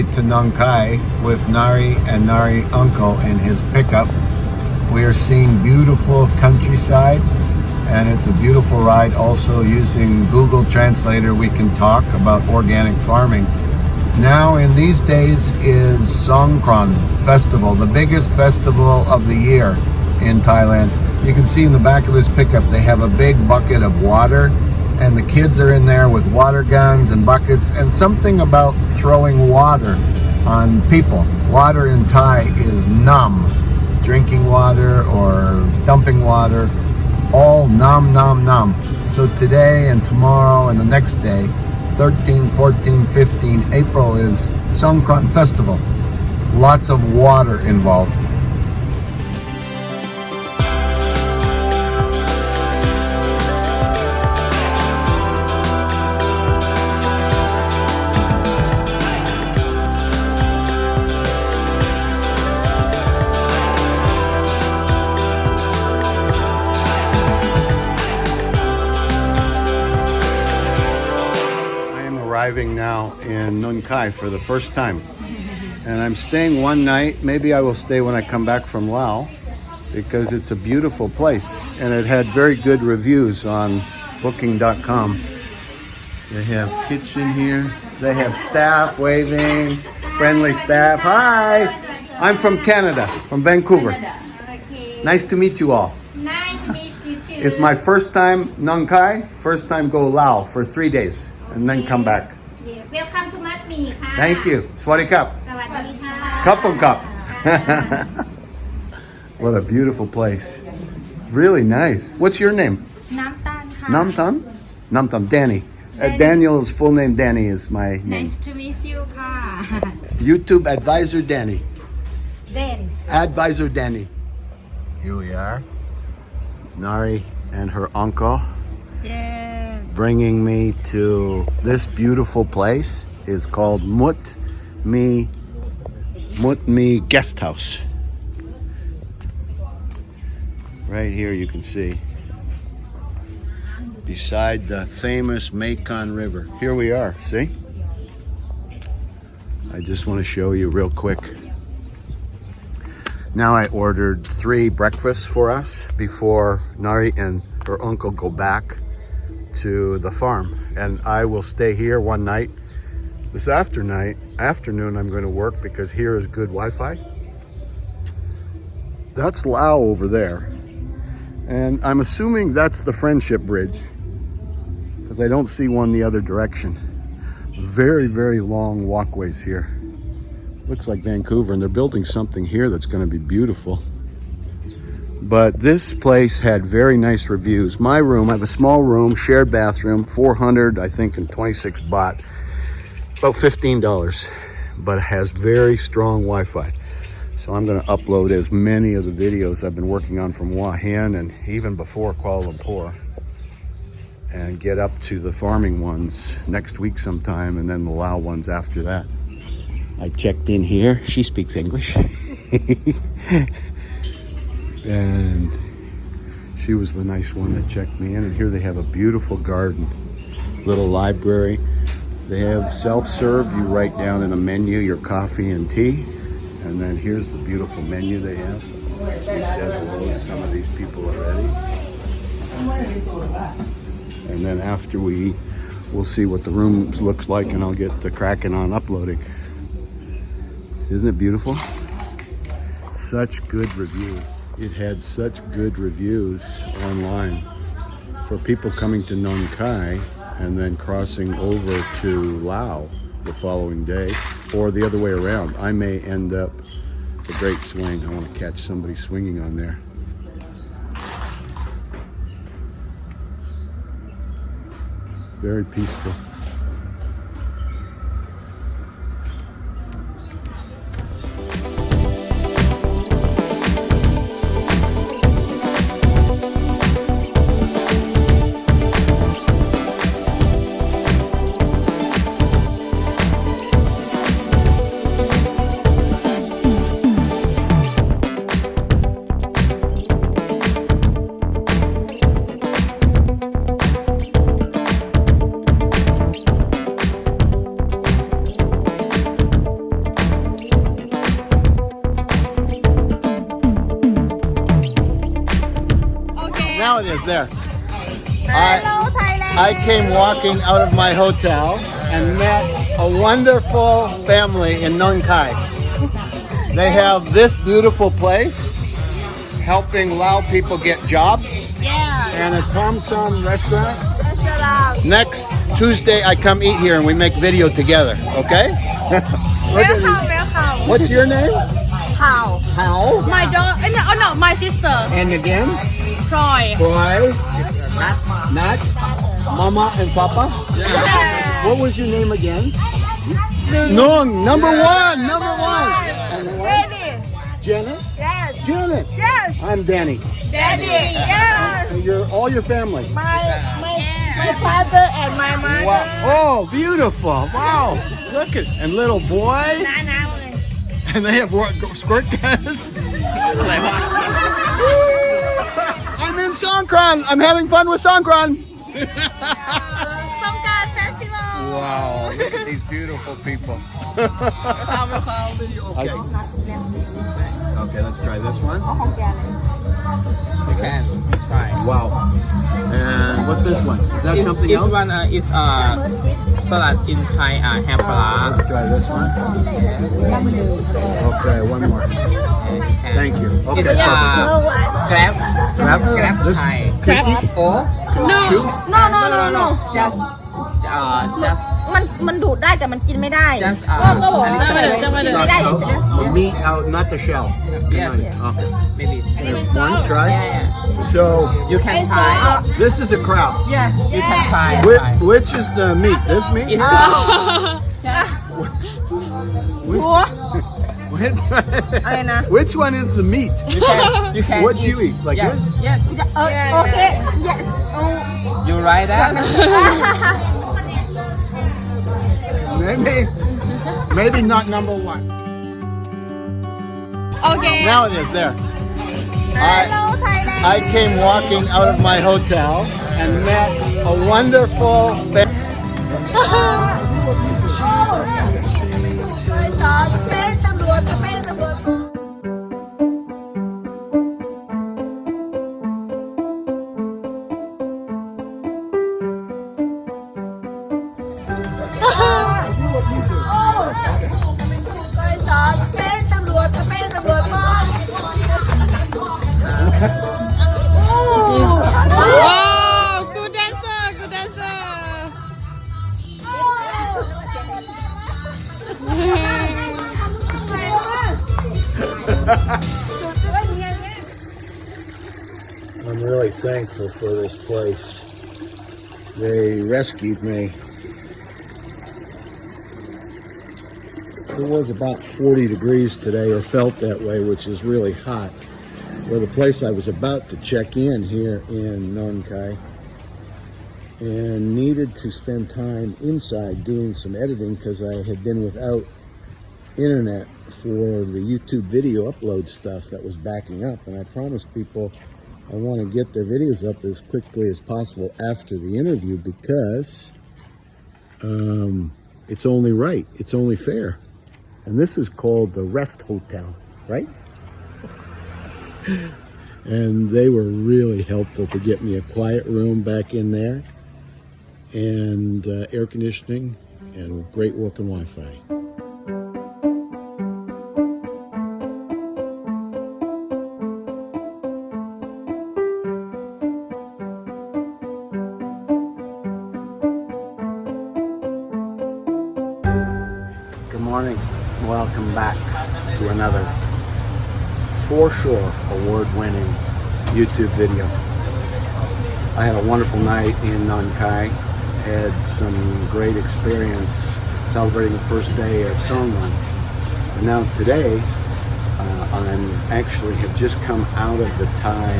way to Nong Khai with Nari and Nari uncle in his pickup. We are seeing beautiful countryside, and it's a beautiful ride. Also, using Google Translator, we can talk about organic farming. Now in these days is Songkran Festival, the biggest festival of the year in Thailand. You can see in the back of this pickup they have a big bucket of water, and the kids are in there with water guns and buckets, and something about throwing water on people. Water in Thai is nam, drinking water or dumping water, all nam nam nam. So today and tomorrow and the next day, 13, 14, 15 April is Songkran Festival. Lots of water involved. Arriving now in Nong Khai for the first time, and I'm staying one night. Maybe I will stay when I come back from Laos, because it's a beautiful place and it had very good reviews on booking.com. They have kitchen here, they have staff waving, friendly staff. Hi, I'm from Canada, from Vancouver. Nice to meet you all. Nice to meet you too. It's my first time Nong Khai, first time go Laos for 3 days and then come back. Yeah. Welcome to Mat Mi ค่ะ Thank you. Swadee Kap. สวัสดีค่ะ Cup on cup. What a beautiful place. Really nice. What's your name? น้ำตาลค่ะ Namtam? Namtam. Danny. Daniel's full name Danny is my name. Nice to meet you ค่ะ YouTube advisor Danny. เด่น Advisor Danny. Here we are. Nari and her uncle yeah bringing me to this beautiful place. Is called Mut Mi Guest House. Right here you can see, beside the famous Mekong River. Here we are, see? I just want to show you real quick. Now I ordered 3 breakfasts for us before Nari and her uncle go back to the farm, and I will stay here one night. This afternoon I'm going to work, because here is good Wi-Fi. That's Laos over there, and I'm assuming that's the Friendship Bridge, because I don't see one the other direction. Very, very long walkways here. Looks like Vancouver, and they're building something here that's going to be beautiful. But this place had very nice reviews. My room, I have a small room, shared bathroom, 400 I think, and 26 baht, about $15, but it has very strong Wi-Fi. So I'm going to upload as many of the videos I've been working on from Hua Hin and even before Kuala Lumpur, and get up to the farming ones next week sometime, and then the Lao ones after that. I checked in here. She speaks English. And she was the nice one that checked me in. And here they have a beautiful garden, little library. They have self-serve. You write down in a menu your coffee and tea. And then here's the beautiful menu they have. She said hello to some of these people already. And then after we eat, we'll see what the room looks like, and I'll get to cracking on uploading. Isn't it beautiful? Such good reviews. It had such good reviews online for people coming to Nong Khai and then crossing over to Laos the following day, or the other way around. I may end up, it's a great swing. I want to catch somebody swinging on there. Very peaceful. Now it is there. Hello, Thailand. I came walking out of my hotel and met a wonderful family in Nong Khai. They have this beautiful place helping Lao people get jobs Yeah. and a Tom Sam restaurant. Next Tuesday I come eat here and we make video together, okay? Look at me. Welcome. What's your name? How? How? My daughter. No, my sister. And again? Troy. Troy, Nat, Mama and Papa. Yeah. What was your name again? Nong, number one. And the wife? Daddy. Janet? Yes. Janet. Yes. I'm Danny. Daddy. Yes. And all your family. My father and my mother. Wow. Oh, beautiful. Wow. Look at, and little boy. And they have what, squirt guns? I'm in Songkran. I'm having fun with Songkran. Songkran Festival. Wow, look at these beautiful people. Okay, let's try this one. You can try. Wow. And what's this one? Is that something this else? one is salad in Thai ham pala. Let's try this one. Okay, one more. Thank you. Okay. It's crab This Thai. can eat all? Shoot? No. Just มันดูดได้แต่มันกินไม่ได้ just ก็บอกว่าจะมาเดือดไม่ได้เฉย The meat out, not the shell. Yes. Okay. maybe One, try. yeah. So, You can try. this is a crab. Yes, you can try. Which is the meat? This meat? It'sอะไรนะ Which one is the meat? you can What do you eat? Like yeah. this? Yes. โอเค yes You write that? Maybe not number one. Okay. Now it is there. Hello, Thailand. I came walking out of my hotel and met a wonderful family. เป็นตำรวจเป็นตำรวจ Wow, good dancer. I'm really thankful for this place. They rescued me. It was about 40 degrees today, or felt that way, which is really hot. Well, the place I was about to check in here in Nong Khai, and needed to spend time inside doing some editing because I had been without internet for the YouTube video upload stuff that was backing up, and I promised people I want to get their videos up as quickly as possible after the interview because it's only right, it's only fair. And this is called the Rest Hotel, right? And they were really helpful to get me a quiet room back in there, and air conditioning, and great working Wi-Fi. Good morning. Welcome back to another For Sure award-winning YouTube video. I had a wonderful night in Nong Khai. Had some great experience celebrating the first day of Songkran. And now today, I'm actually have just come out of the Thai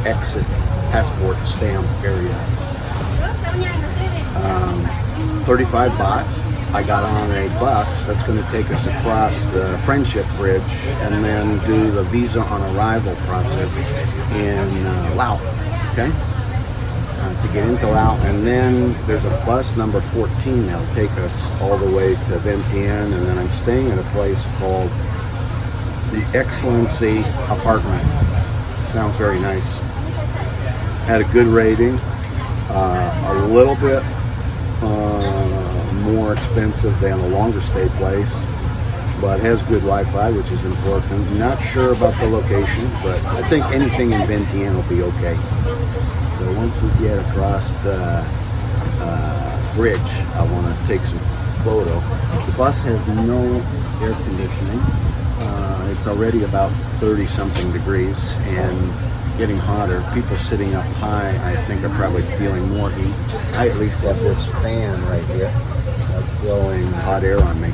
exit passport stamp area. 35 baht. I got on a bus that's going to take us across the Friendship Bridge and then do the visa on arrival process in Laos, okay? To get into Laos, and then there's a bus number 14 that'll take us all the way to Vientiane, and then I'm staying at a place called the Excellency Apartment. It sounds very nice. had a good rating, a little bit more expensive than a longer stay place, but has good Wi-Fi, which is important. Not sure about the location, but I think anything in Vientiane will be okay. So once we get across the bridge, I want to take some photo. The bus has no air conditioning. It's already about 30 something degrees and getting hotter. People sitting up high, I think, are probably feeling more heat. I at least have this fan right here that's blowing hot air on me.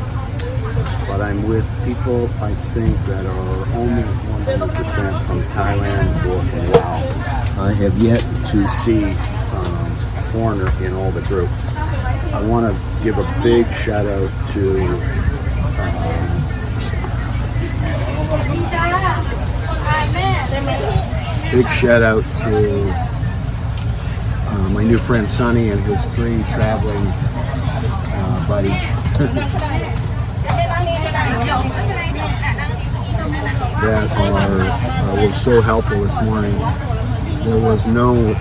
But I'm with people, I think, that are only 100% from Thailand or from Laos. I have yet to see a foreigner in all the group. I want to give a big shout out to my new friend Sonny and his 3 traveling buddies. That were so helpful this morning. There was no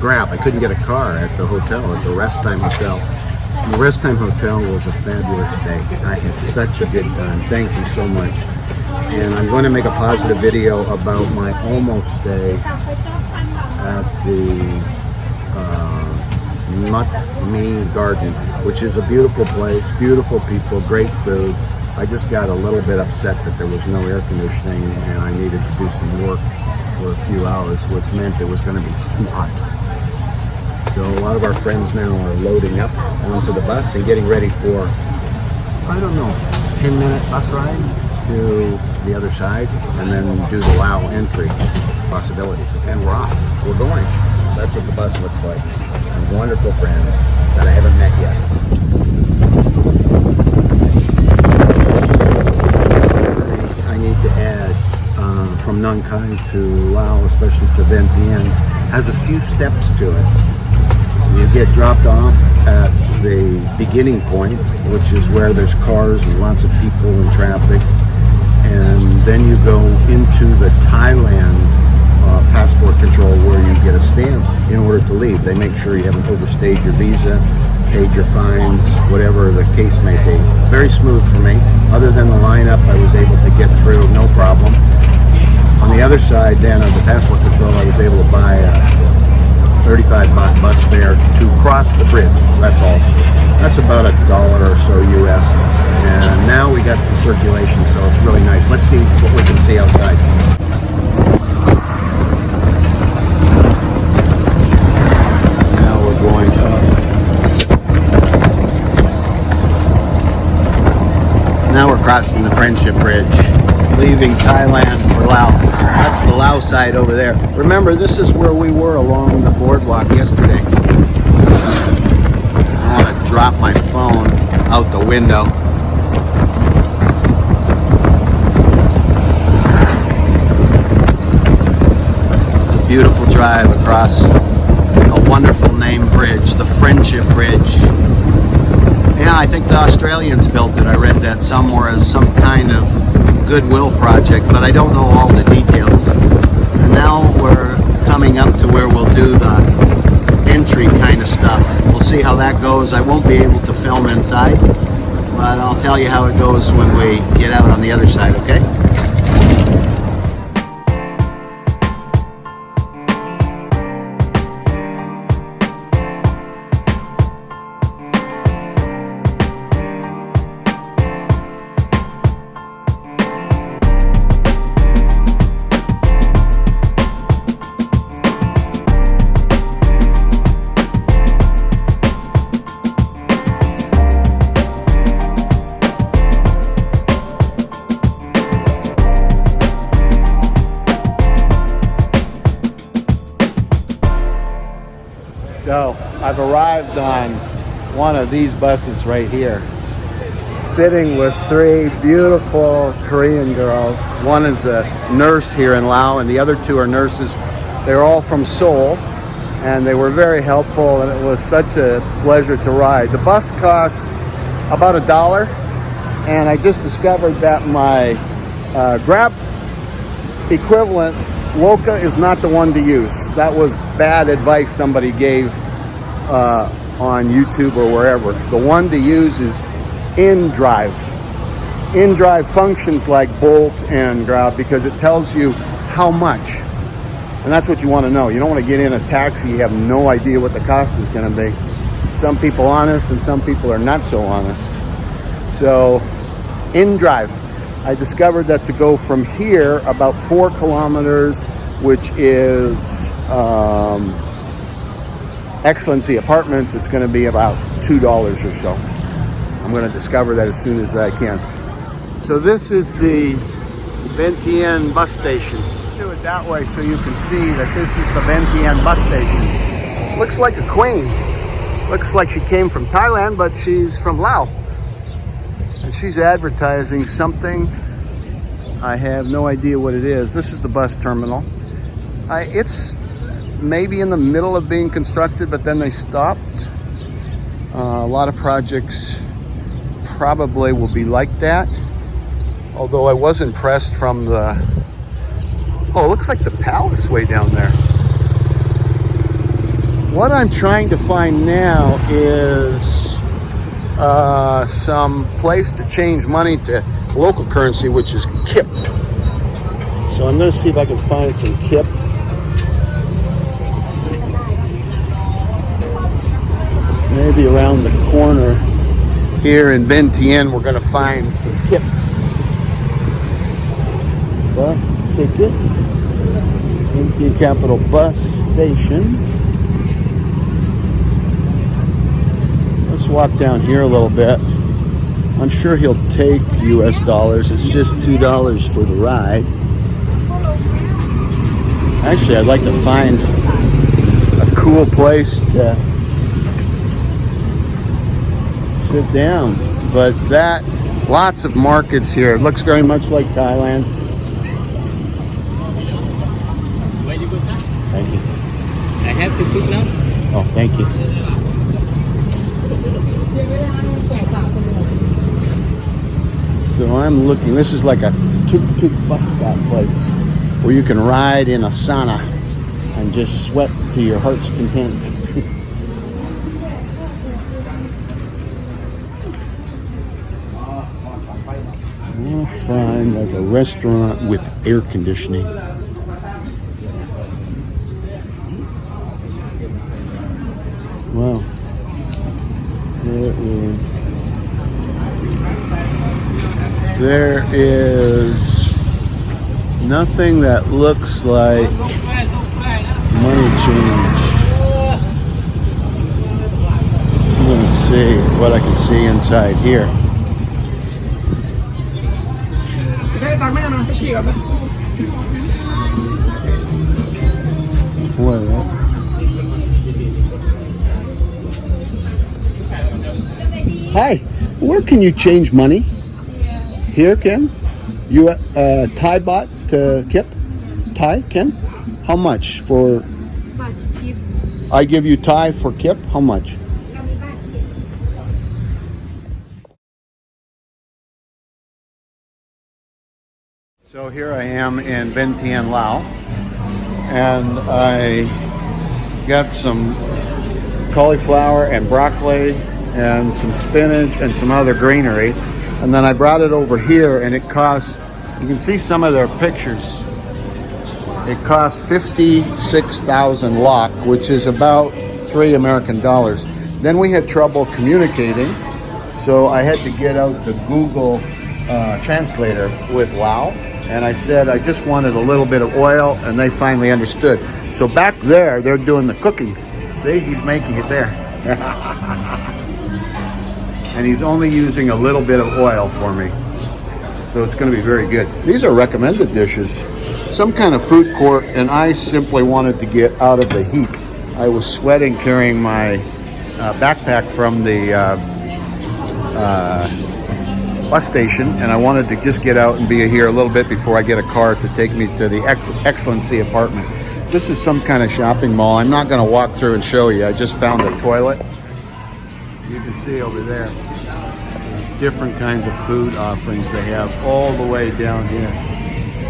Grab. I couldn't get a car at the hotel, at the Rest Time Hotel. And the Rest Time Hotel was a fabulous stay. I had such a good time. Thank you so much. And I'm going to make a positive video about my almost stay at the Mut Me Garden, which is a beautiful place, beautiful people, great food. I just got a little bit upset that there was no air conditioning and I needed to do some work for a few hours, which meant it was going to be too hot. So a lot of our friends now are loading up onto the bus and getting ready for, I don't know, 10-minute bus ride to the other side and then do the Lao entry possibility. And we're off. We're going. That's what the bus looks like. Some wonderful friends that I haven't met yet. I need to add, from Nong to Laos, especially to Vientiane, has a few steps to it. You get dropped off at the beginning point, which is where there's cars and lots of people and traffic. And then you go into the Thailand passport control where you get a stamp in order to leave. They make sure you haven't overstayed your visa, paid your fines, whatever the case may be. Very smooth for me. Other than the lineup, I was able to get through, no problem. On the other side then of the passport control, I was able to buy a 35 baht bus fare to cross the bridge. That's all. That's about $1 or so US. And now we got some circulation, so it's really nice. Let's see what we can see outside. Now we're going up. Now we're crossing the Friendship Bridge, leaving Thailand for Laos. That's the Laos side over there. Remember, this is where we were along the boardwalk yesterday. I want to drop my phone out the window. It's a beautiful drive across a wonderful named bridge, the Friendship Bridge. Yeah, I think the Australians built it. I read that somewhere as some kind of goodwill project, but I don't know all the details. And now we're coming up to where we'll do the entry kind of stuff. We'll see how that goes. I won't be able to film inside, but I'll tell you how it goes when we get out on the other side, okay? So I've arrived on one of these buses right here, sitting with 3 beautiful Korean girls. One is a nurse here in Laos and the other 2 are nurses. They're all from Seoul and they were very helpful and it was such a pleasure to ride. The bus cost about $1 and I just discovered that my Grab equivalent Loca is not the one to use. that was bad advice somebody gave on YouTube or wherever. The one to use is InDrive. InDrive functions like Bolt and Grab because it tells you how much. And that's what you want to know. You don't want to get in a taxi, you have no idea what the cost is going to be. Some people honest and some people are not so honest. So, InDrive. I discovered that to go from here about 4 kilometers, which is Excellency Apartments, it's going to be about $2 or so. I'm going to discover that as soon as I can. So this is the Vientiane bus station. Do it that way so you can see that this is the Vientiane bus station. Looks like a queen. Looks like she came from Thailand, but she's from Laos. And she's advertising something. I have no idea what it is. This is the bus terminal. It's maybe in the middle of being constructed, but then they stopped. A lot of projects probably will be like that. Although I was impressed from the... Oh, it looks like the palace way down there. What I'm trying to find now is some place to change money to local currency, which is kip. So I'm going to see if I can find some kip. Maybe around the corner here in Vientiane, we're going to find some kip. Bus ticket. Vientiane Capital Bus Station. Let's walk down here a little bit. I'm sure he'll take US dollars. It's just $2 for the ride. Actually, I'd like to find a cool place to sit down. But lots of markets here. It looks very much like Thailand. Thank you. I have to cook now. Oh, thank you. So I'm looking, this is like a tuk-tuk bus stop place where you can ride in a sauna and just sweat to your heart's content. We'll find like a restaurant with air conditioning. Wow. There is nothing that looks like money change. I'm going to see what I can see inside here. What? Hi, where can you change money? Here, Ken? You Thai baht to kip? Thai, Ken? How much for? I give you Thai for kip. How much? So here I am in Vientiane, Laos, and I got some cauliflower and broccoli and some spinach and some other greenery. And then I brought it over here and it cost, you can see some of their pictures. It cost 56,000 lak, which is about $3 American. Then we had trouble communicating. So I had to get out the Google translator with Lao. And I said, I just wanted a little bit of oil, and they finally understood. So back there, they're doing the cooking. See, he's making it there. And he's only using a little bit of oil for me. So it's going to be very good. These are recommended dishes. Some kind of food court, and I simply wanted to get out of the heat. I was sweating carrying my backpack from the bus station, and I wanted to just get out and be here a little bit before I get a car to take me to the Excellency Apartment. This is some kind of shopping mall. I'm not going to walk through and show you. I just found a toilet. You can see over there different kinds of food offerings they have all the way down here.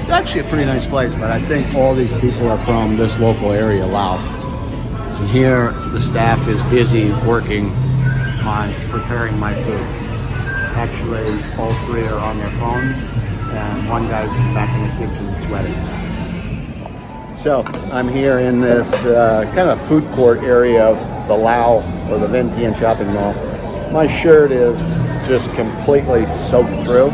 It's actually a pretty nice place, but I think all these people are from this local area, Laos. And here, the staff is busy working on preparing my food. Actually, all three are on their phones, and one guy's back in the kitchen sweating. So, I'm here in this kind of food court area of the Laos, or the Vientiane shopping mall. My shirt is just completely soaked through,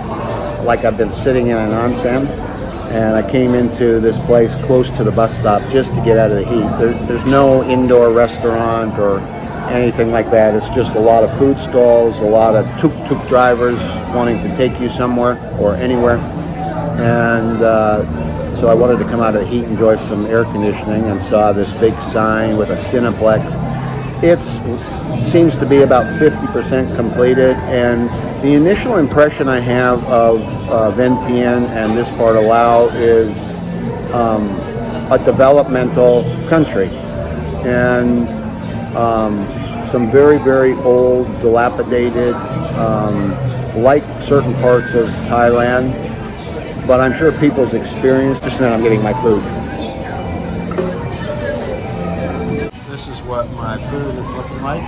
like I've been sitting in an onsen. And I came into this place close to the bus stop just to get out of the heat. There's no indoor restaurant or anything like that. It's just a lot of food stalls, a lot of tuk-tuk drivers wanting to take you somewhere or anywhere. And so I wanted to come out of the heat, enjoy some air conditioning, and saw this big sign with a Cineplex. It seems to be about 50% completed, and the initial impression I have of Vientiane and this part of Laos is a developmental country, and some very, very old, dilapidated, like certain parts of Thailand, but I'm sure people's experience. Just now I'm getting my food. This is what my food is looking like.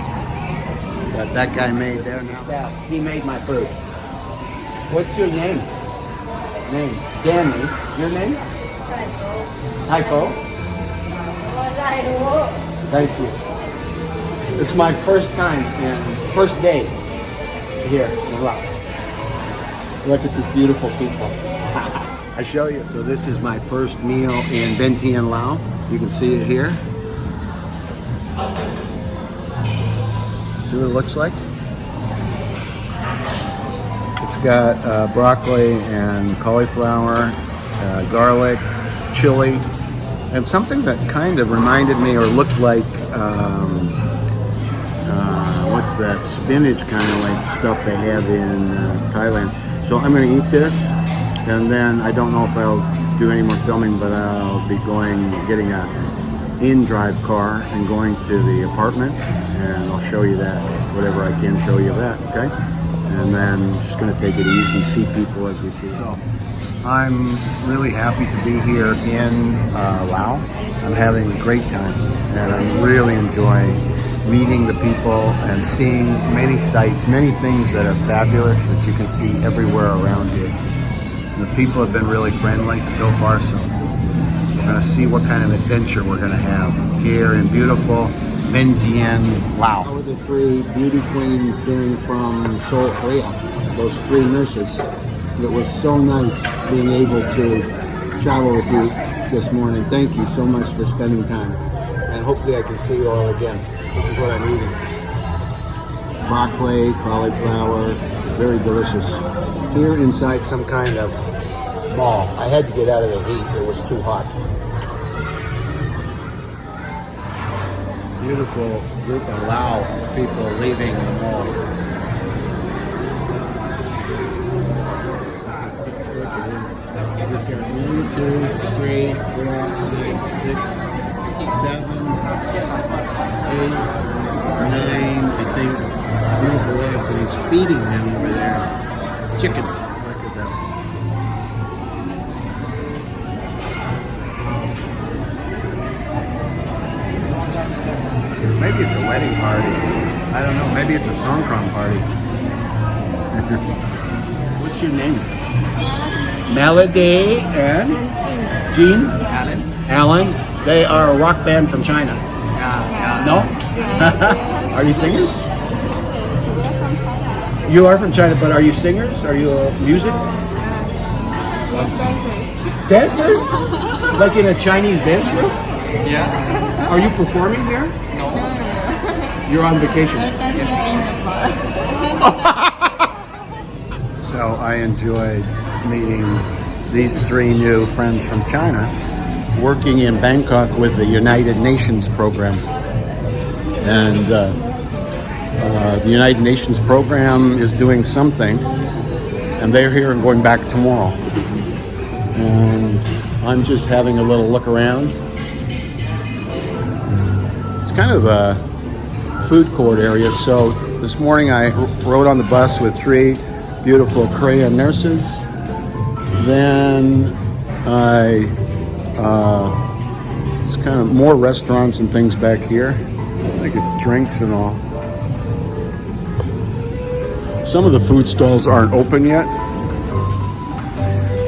That guy made there now. He made my food. What's your name? Danny. Your name? Taiko. Thank you. It's my first time and first day here in Laos. Look at these beautiful people. I show you. So this is my first meal in Vientiane, Laos. You can see it here. See what it looks like? It's got broccoli and cauliflower, garlic, chili, and something that kind of reminded me or looked like, what's that, spinach kind of like stuff they have in Thailand. So I'm going to eat this, and then I don't know if I'll do any more filming, but I'll be getting a in-drive car and going to the apartment, and I'll show you that, whatever I can show you that, okay? And then just going to take it easy, see people as we see. So I'm really happy to be here in Laos. I'm having a great time, and I really enjoy meeting the people and seeing many sights, many things that are fabulous that you can see everywhere around you. And the people have been really friendly so far, so we're going to see what kind of adventure we're going to have here in beautiful Vientiane, Laos. How are the three beauty queens doing from Seoul, Korea? Those three nurses. It was so nice being able to travel with you this morning. Thank you so much for spending time. And hopefully I can see you all again. This is what I'm eating. Broccoli, cauliflower, very delicious. Here inside some kind of mall. I had to get out of the heat. It was too hot. Beautiful group of Lao people leaving the mall. Just got 1, 2, 3, 4, 5, 6, 7, 8, 9, I think. Beautiful legs, and he's feeding them over there. Chicken. Look at that. Maybe it's a wedding party. I don't know. Maybe it's a Songkran party. What's your name? Melody and Jean? Alan. They are a rock band from China. Yeah. No? Are you singers? You are from China, but are you singers? Are you music? Dancers? Like in a Chinese dance group? Yeah. Are you performing here? No. You're on vacation. So I enjoyed meeting these three new friends from China working in Bangkok with the United Nations program. And the United Nations program is doing something, and they're here and going back tomorrow. And I'm just having a little look around. It's kind of a food court area. So this morning I rode on the bus with three beautiful Korean nurses. Then It's kind of more restaurants and things back here. Like it's drinks and all. Some of the food stalls aren't open yet.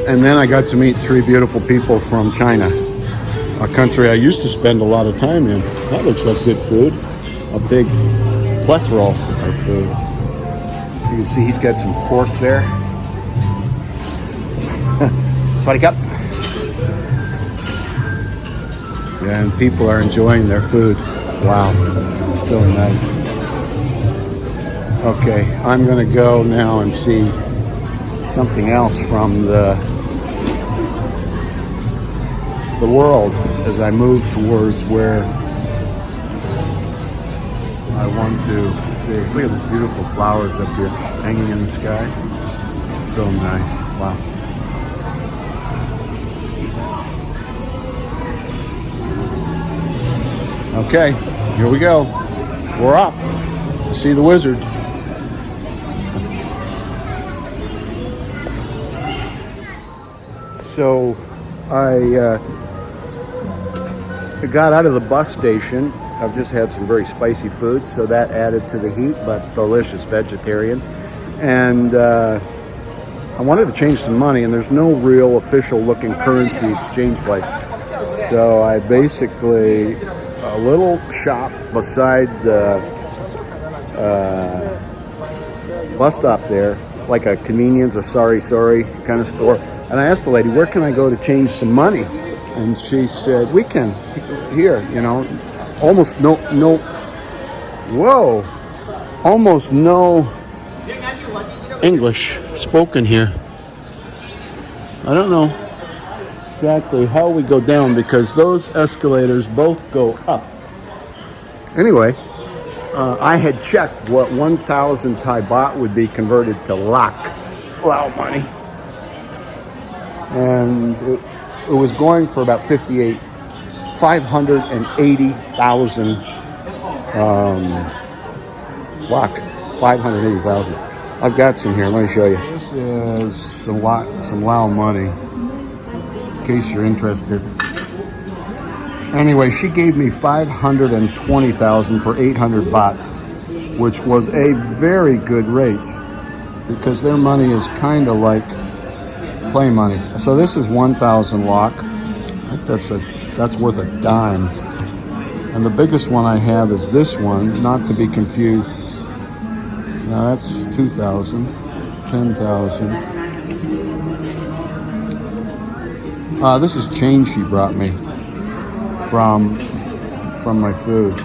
And then I got to meet 3 beautiful people from China, a country I used to spend a lot of time in. That looks like good food. A big plethora of food. You can see he's got some pork there. Swaddy cup. Yeah, and people are enjoying their food. Wow, so nice. Okay, I'm gonna go now and see something else from the world as I move towards where I want to see. Look at these beautiful flowers up here hanging in the sky. So nice. Wow. Okay, here we go. We're off to see the wizard. So I got out of the bus station. I've just had some very spicy food, so that added to the heat, but delicious, vegetarian. And I wanted to change some money, and there's no real official looking currency exchange place. So I basically, a little shop beside the bus stop there, like a convenience, a sorry kind of store. And I asked the lady, where can I go to change some money? And she said, we can, here, you know, almost no, almost no English spoken here. I don't know exactly how we go down because those escalators both go up. Anyway, I had checked what 1,000 Thai baht would be converted to Lao money. And it was going for about 580,000 Lak, 580,000. I've got some here, let me show you. This is some Lao money, in case you're interested. Anyway, she gave me 520,000 for 800 baht, which was a very good rate because their money is kind of like play money. So this is 1,000 Lak. I think that's worth a dime. And the biggest one I have is this one, not to be confused. Now that's 2,000, 10,000. This is change she brought me from my food.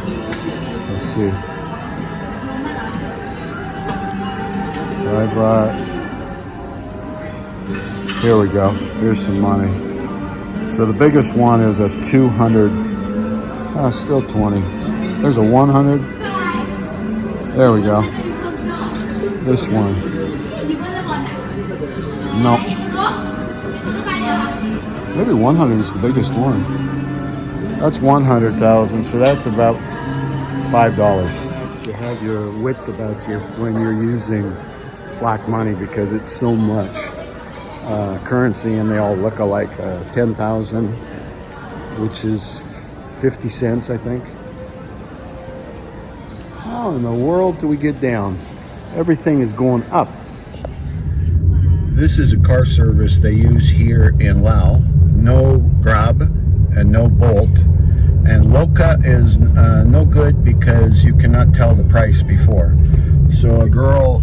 Let's see. So I brought, here we go. Here's some money. So the biggest one is a 200, still 20. There's a 100. There we go. This one. No. Maybe 100 is the biggest one. That's 100,000, so that's about $5. You have your wits about you when you're using black money because it's so much currency and they all look alike. 10,000, which is 50 cents, I think. How in the world do we get down? Everything is going up. This is a car service they use here in Laos. No Grab and no Bolt. And Loca is no good because you cannot tell the price before. So a girl,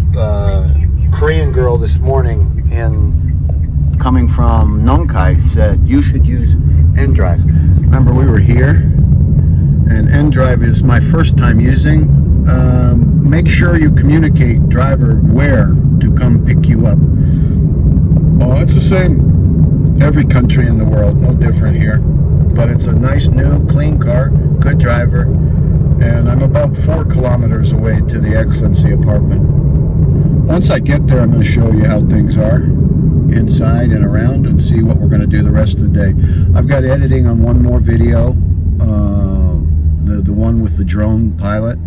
Korean girl this morning coming from Nong said you should use N-Drive. Remember we were here, and N-Drive is my first time using. Make sure you communicate driver where to come pick you up. Oh, it's the same. Every country in the world, no different here. But it's a nice, new, clean car, good driver, and I'm about 4 kilometers away to the Excellency apartment. Once I get there, I'm going to show you how things are inside and around and see what we're going to do the rest of the day. I've got editing on one more video, the one with the drone pilot,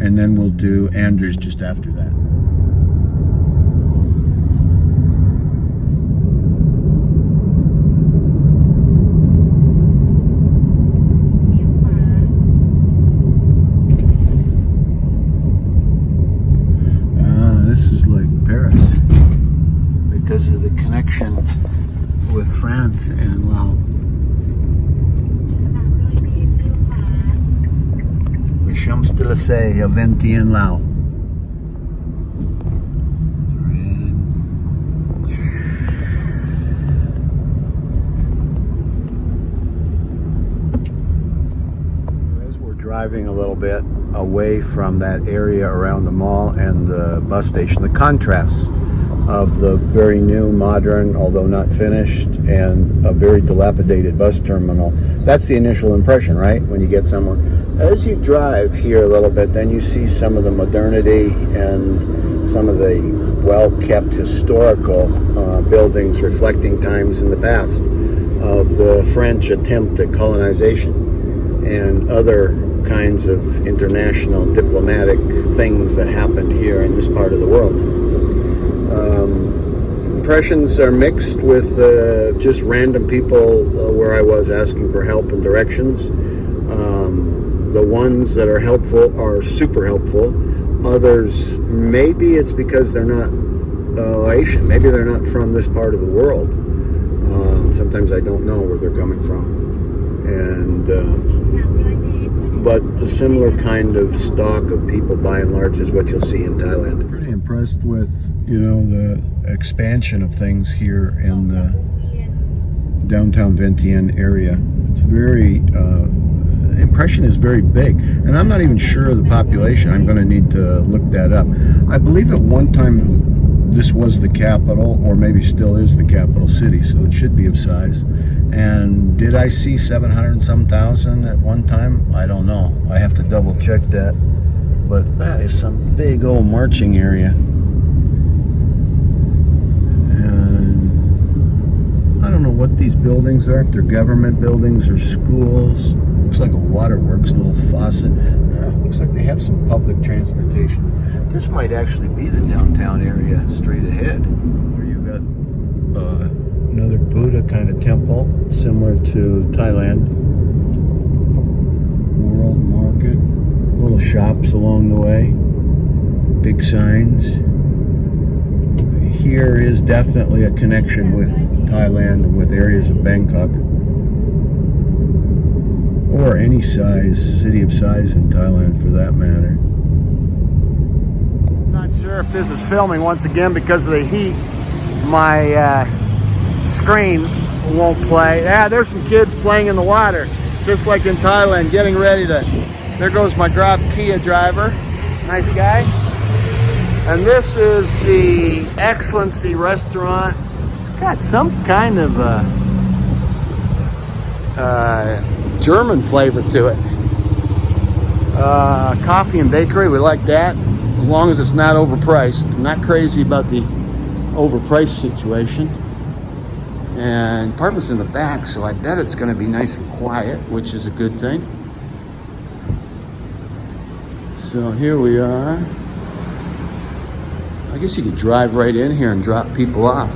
and then we'll do Andrews just after that. Lasay of Vientiane, Laos. As we're driving a little bit away from that area around the mall and the bus station, the contrasts of the very new, modern, although not finished, and a very dilapidated bus terminal. That's the initial impression, right? When you get somewhere. As you drive here a little bit, then you see some of the modernity and some of the well-kept historical buildings reflecting times in the past of the French attempt at colonization and other kinds of international diplomatic things that happened here in this part of the world. Impressions are mixed with just random people where I was asking for help and directions. The ones that are helpful are super helpful. Others, maybe it's because they're not Laotian. Maybe they're not from this part of the world. Sometimes I don't know where they're coming from. But the similar kind of stock of people, by and large, is what you'll see in Thailand. Pretty impressed with, the expansion of things here in the downtown Vientiane area. It's very, impression is very big. And I'm not even sure of the population. I'm going to need to look that up. I believe at one time this was the capital, or maybe still is the capital city, so it should be of size. And did I see 700 and some thousand at one time? I don't know. I have to double check that. But that is some big old marching area. And I don't know what these buildings are, if they're government buildings or schools. Looks like a waterworks, a little faucet. Looks like they have some public transportation. This might actually be the downtown area straight ahead. Where you got another Buddha kind of temple, similar to Thailand. World market, little shops along the way, big signs. Here is definitely a connection with Thailand and with areas of Bangkok, or any city of size in Thailand for that matter. Not sure if this is filming once again because of the heat. My screen won't play. Yeah, there's some kids playing in the water, just like in Thailand, getting ready to. There goes my Grab Kia driver, nice guy. And this is the Excellency restaurant. It's got some kind of German flavor to it. Coffee and bakery, we like that, as long as it's not overpriced. I'm not crazy about the overpriced situation. And apartment's in the back, so I bet it's going to be nice and quiet, which is a good thing. So here we are. I guess you could drive right in here and drop people off.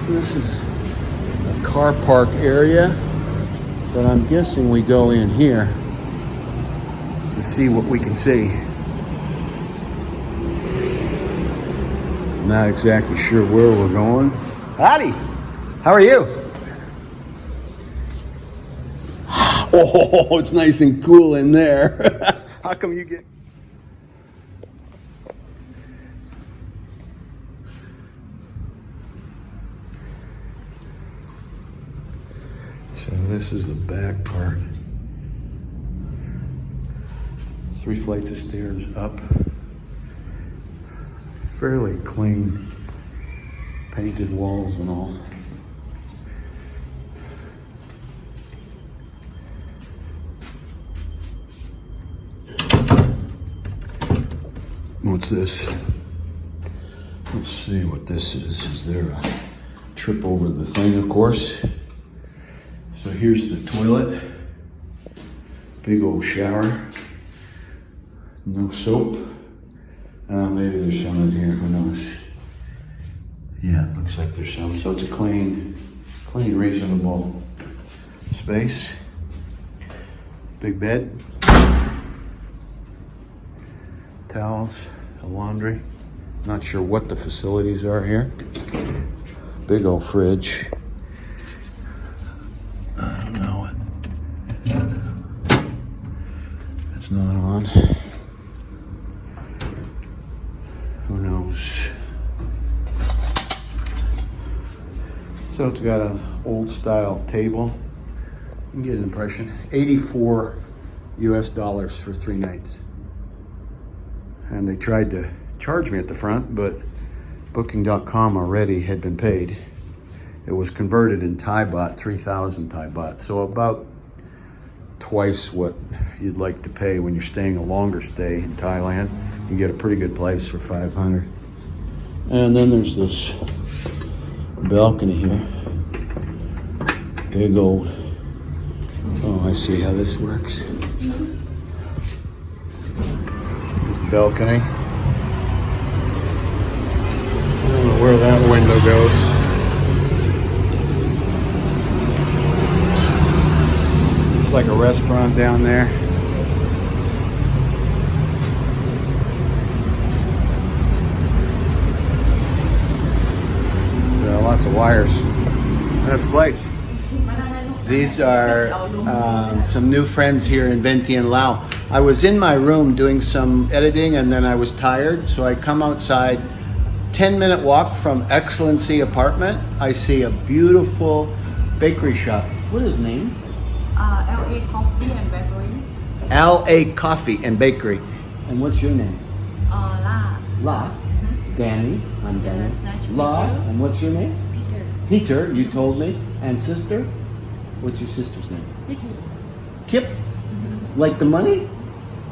This is a car park area, but I'm guessing we go in here to see what we can see. Not exactly sure where we're going. Howdy, how are you? Oh, it's nice and cool in there. How come you get... So this is the back part. 3 flights of stairs up. Fairly clean. Painted walls and all. What's this? Let's see what this is. Is there a trip over the thing, of course? So here's the toilet. Big old shower. No soap. Maybe there's some in here, who knows? Yeah, it looks like there's some. So it's a clean, reasonable space. Big bed. Towels, a laundry. Not sure what the facilities are here. Big old fridge. I don't know. That's not on. Who knows? So it's got an old style table. You can get an impression. $84 US for 3 nights. And they tried to charge me at the front, but Booking.com already had been paid. It was converted in Thai baht, 3,000 Thai baht. So about twice what you'd like to pay when you're staying a longer stay in Thailand. You get a pretty good place for 500. And then there's this balcony here. Big old. Oh, I see how this works. There's the balcony. I don't know where that window goes. It's like a restaurant down there. So lots of wires. That's the place. These are some new friends here in Vientiane, Laos. I was in my room doing some editing and then I was tired, so I come outside. 10-minute walk from Excellency apartment. I see a beautiful bakery shop. What is the name? LA Coffee and Bakery. LA Coffee and Bakery. And what's your name? La. La. Danny. I'm Danny. Yes, nice to La. meet you. And what's your name? Peter. Peter, you told me. And sister? What's your sister's name? Tiki. Kip? Like the money?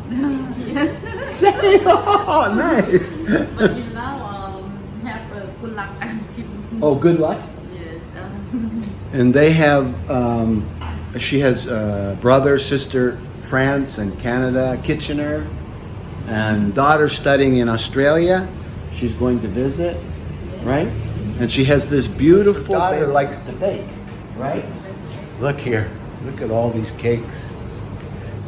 Yes. Say, oh, nice. But in Laos, have good luck and keep. Oh, good luck. Yes. And they have, she has brother, sister, France and Canada, Kitchener, and daughter studying in Australia. She's going to visit, right? And she has this beautiful daughter likes to bake, right? Look here, look at all these cakes.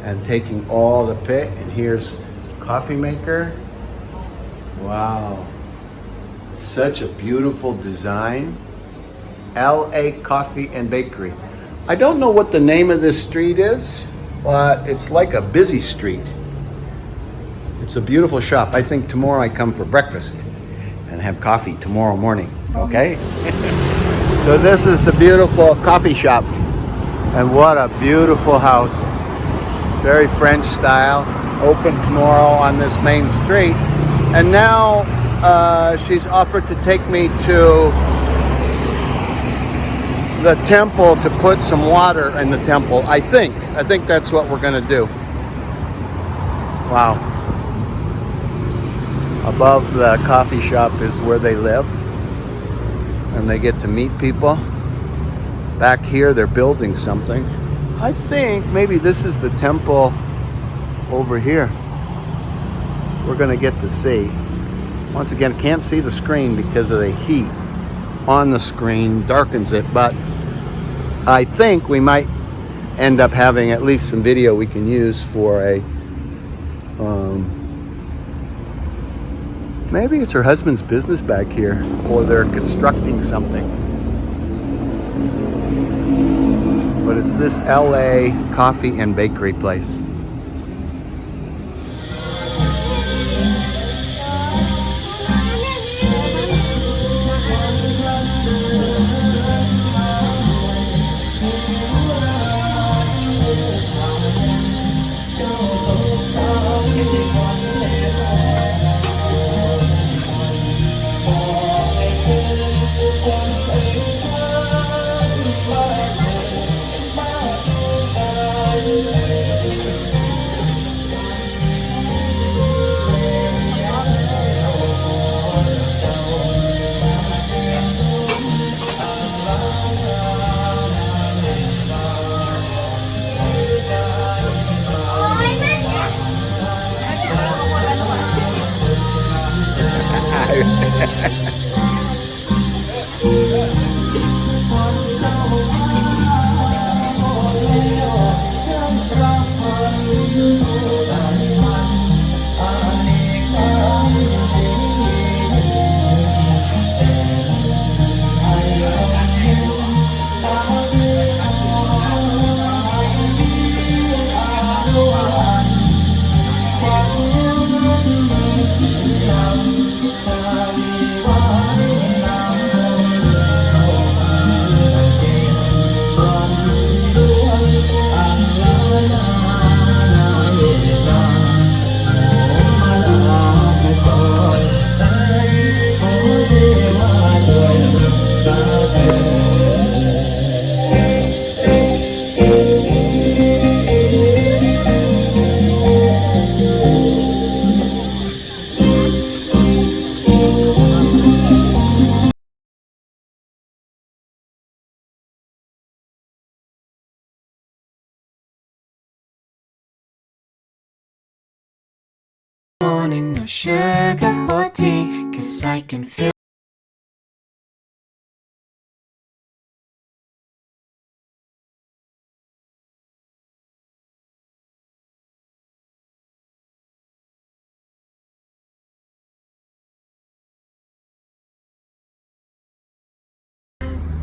And taking all the pit, and here's coffee maker. Wow, such a beautiful design. LA Coffee and Bakery. I don't know what the name of this street is, but it's like a busy street. It's a beautiful shop. I think tomorrow I come for breakfast and have coffee tomorrow morning, okay? So this is the beautiful coffee shop. And what a beautiful house. Very French style. Open tomorrow on this main street. And now she's offered to take me to the temple to put some water in the temple. I think that's what we're gonna do. Wow. Above the coffee shop is where they live. And they get to meet people. Back here, they're building something. I think maybe this is the temple over here. We're gonna get to see. Once again, can't see the screen because of the heat on the screen, darkens it, but I think we might end up having at least some video we can use for a, maybe it's her husband's business back here, or they're constructing something. But it's this LA Coffee and Bakery place. Morning, no sugar or tea, 'cause I can feel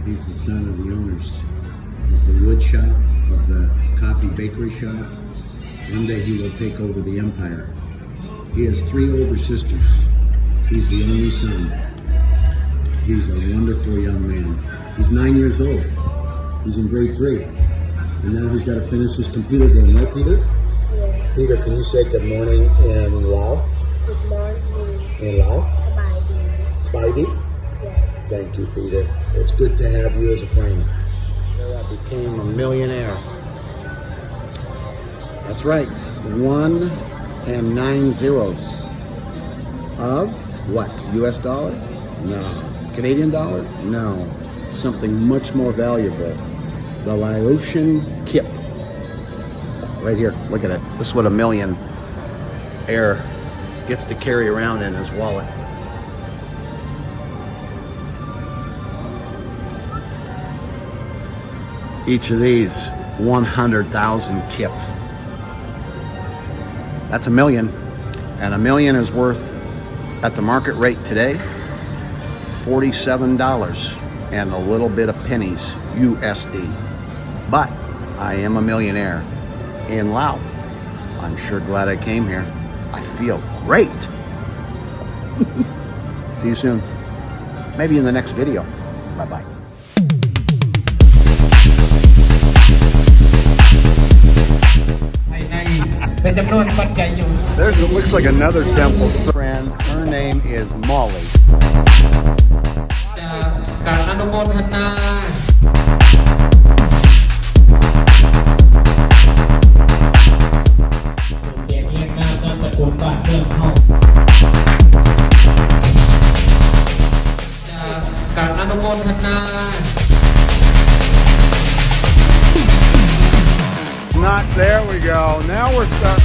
He's the son of the owners of the wood shop, of the coffee bakery shop. One day he will take over the empire. He has 3 older sisters. He's the only son. He's a wonderful young man. He's 9 years old. He's in grade 3. And now he's got to finish his computer game, right, Peter? Yes. Peter, can you say good morning in Lao? Good morning. In Lao? สบายดี Spidey? Yes. Thank you, Peter. It's good to have you as a friend. I became a millionaire. That's right. 1 and 9 zeros. Of what? US dollar? No. Canadian dollar? No. Something much more valuable. The Laotian kip. Right here. Look at it. This is what a millionaire gets to carry around in his wallet. Each of these, 100,000 kip. That's a million. And a million is worth, at the market rate today, $47 and a little bit of pennies, USD. But I am a millionaire in Laos. I'm sure glad I came here. I feel great. See you soon. Maybe in the next video. Bye-bye. There's, it looks like another temple friend. Her name is Molly. การอนุโมทนาเสียงเรียกหน้านามสกุลบ้านเรื่องเข้าการอนุโมทนา Not there we go. Now we're stuck.